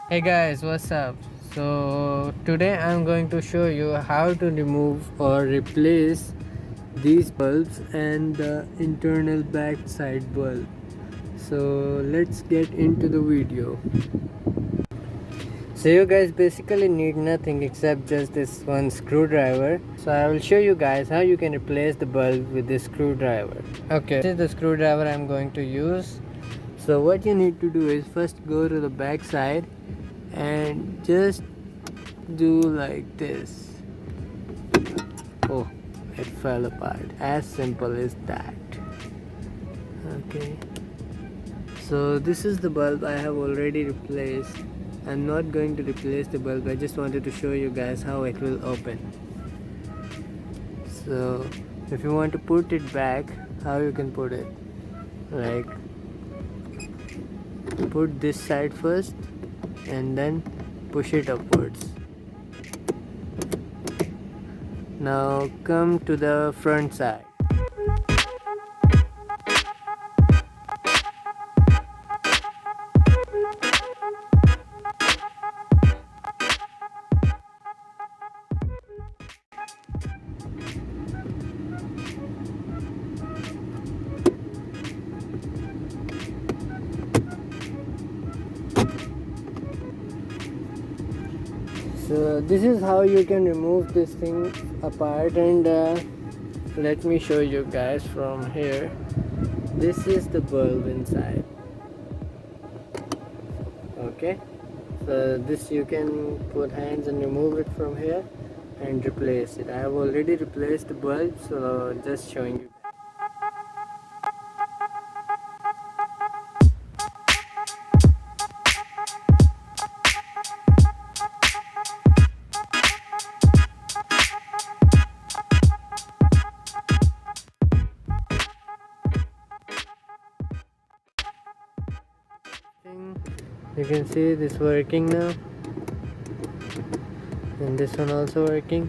Hey guys, what's up? So today I'm going to show you how to remove or replace these bulbs and the internal backside bulb. So let's get into the video. So you guys basically need nothing except just this one screwdriver. So I will show you guys how you can replace the bulb with this screwdriver. Okay, this is the screwdriver I'm going to use. So what you need to do is first go to the back side and just do like this. Oh, it fell apart. As simple as that. Okay, so this is the bulb I have already replaced. I'm not going to replace the bulb, I just wanted to show you guys how it will open. So if you want to put it back, how you can put it, like put this side first and then push it upwards. Now come to the front side. So this is how you can remove this thing apart, and let me show you guys from here. This is the bulb inside. Okay, so this you can put hands and remove it from here and replace it. I have already replaced the bulb, so just showing you. You can see this working now, and this one also working,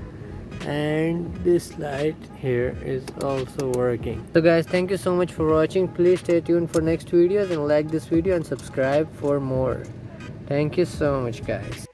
and this light here is also working. So guys, thank you so much for watching. Please stay tuned for next videos and like this video and subscribe for more. Thank you so much guys.